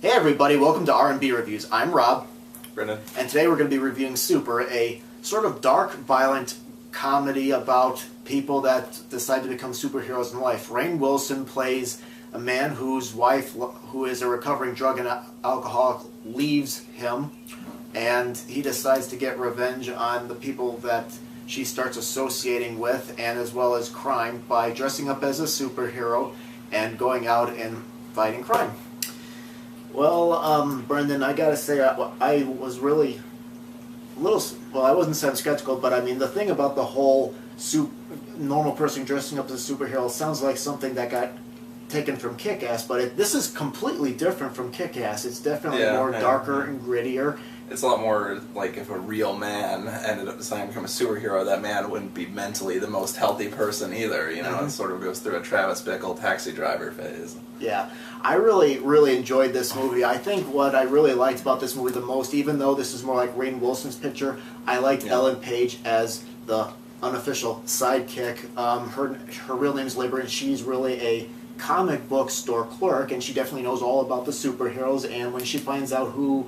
Hey everybody, welcome to R&B Reviews. I'm Rob. Brendan. And today we're going to be reviewing Super, a sort of dark, violent comedy about people that decide to become superheroes in life. Rainn Wilson plays a man whose wife, who is a recovering drug and alcoholic, leaves him, and he decides to get revenge on the people that she starts associating with, and as well as crime, by dressing up as a superhero and going out and fighting crime. Well, Brendan, I gotta say, I was really a little, well, I wasn't so skeptical, but I mean, the thing about the whole normal person dressing up as a superhero sounds like something that got taken from Kick-Ass, but this is completely different from Kick-Ass. It's definitely more darker and grittier. It's a lot more like if a real man ended up deciding to become a superhero, that man wouldn't be mentally the most healthy person either. You know, it sort of goes through a Travis Bickle Taxi Driver phase. Yeah, I really enjoyed this movie. I think what I really liked about this movie the most, even though this is more like Rainn Wilson's picture, I liked Ellen Page as the unofficial sidekick. Her real name's Libra, and she's really a comic book store clerk, and she definitely knows all about the superheroes, and when she finds out who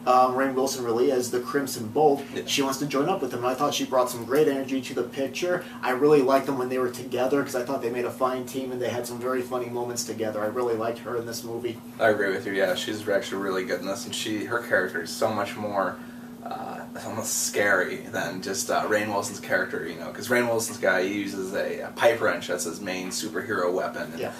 Rainn Wilson really is, the Crimson Bolt, she wants to join up with him. I thought she brought some great energy to the picture. I really liked them when they were together because I thought they made a fine team and they had some very funny moments together. I really liked her in this movie. I agree with you, yeah. She's actually really good in this, and her character is so much more almost scary than just Rainn Wilson's character, you know, because Rainn Wilson's guy, he uses a pipe wrench as his main superhero weapon. And,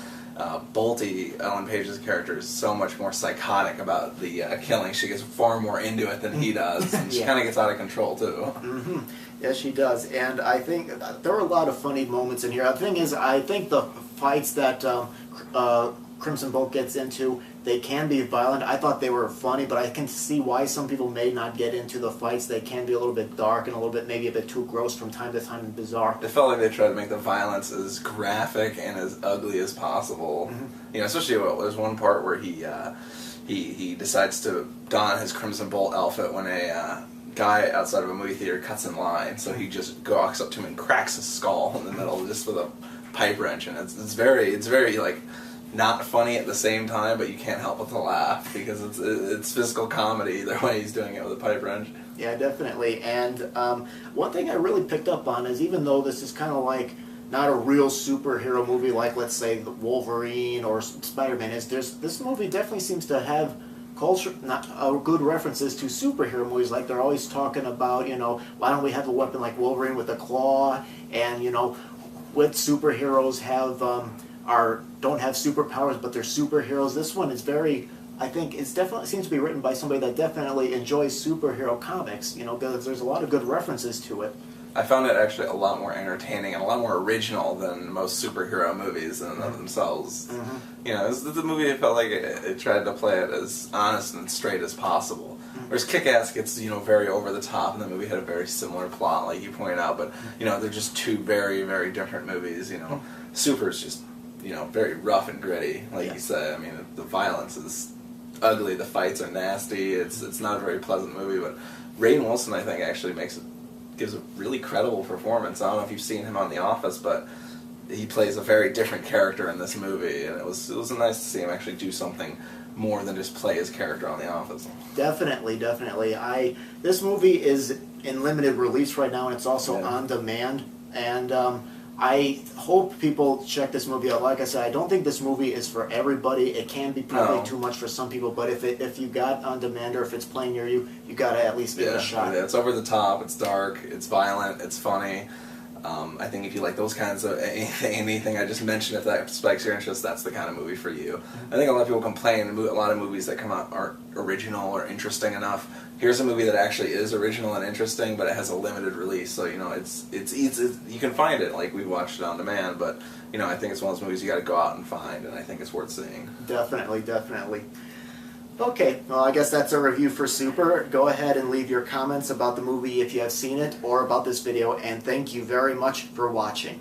Bolty, Ellen Page's character, is so much more psychotic about the killing. She gets far more into it than he does, and she kind of gets out of control too. Yes, she does, and I think there were a lot of funny moments in here. The thing is, I think the fights that Crimson Bolt gets into, they can be violent. I thought they were funny, but I can see why some people may not get into the fights. They can be a little bit dark and a little bit, maybe a bit too gross from time to time and bizarre. It felt like they tried to make the violence as graphic and as ugly as possible. You know, especially there's one part where he decides to don his Crimson Bolt outfit when a guy outside of a movie theater cuts in line. So he just walks up to him and cracks his skull in the middle just with a pipe wrench, and it's very like not funny at the same time, but you can't help but to laugh because it's physical comedy either way he's doing it with a pipe wrench. Yeah, definitely. And one thing I really picked up on is, even though this is kind of like not a real superhero movie like, let's say, the Wolverine or Spider-Man is, this movie definitely seems to have good references to superhero movies. Like, they're always talking about, you know, why don't we have a weapon like Wolverine with a claw, and, you know, what superheroes have don't have superpowers, but they're superheroes. This one is very, I think, it definitely seems to be written by somebody that definitely enjoys superhero comics, you know, because there's a lot of good references to it. I found it actually a lot more entertaining and a lot more original than most superhero movies in and of themselves. You know, the movie, I felt like it tried to play it as honest and straight as possible. Whereas Kick-Ass gets, you know, very over the top, and the movie had a very similar plot, like you pointed out, but, you know, they're just two very, very different movies, you know. Super's just, you know, very rough and gritty, like you said. I mean, the violence is ugly, the fights are nasty, it's not a very pleasant movie, but Rainn Wilson, I think, actually gives a really credible performance. I don't know if you've seen him on The Office, but he plays a very different character in this movie, and it was nice to see him actually do something more than just play his character on The Office. Definitely. This movie is in limited release right now, and it's also on demand, and I hope people check this movie out. Like I said, I don't think this movie is for everybody. It can be probably too much for some people, but if you got on demand or if it's playing near you, you gotta at least give it a shot. Yeah, it's over the top, it's dark, it's violent, it's funny. I think if you like those kinds of anything I just mentioned, if that spikes your interest, that's the kind of movie for you. I think a lot of people complain a lot of movies that come out aren't original or interesting enough. Here's a movie that actually is original and interesting, but it has a limited release, so, you know, it's you can find it, like we watched it on demand, but, you know, I think it's one of those movies you got to go out and find, and I think it's worth seeing. Definitely. Okay, well, I guess that's a review for Super. Go ahead and leave your comments about the movie if you have seen it or about this video, and thank you very much for watching.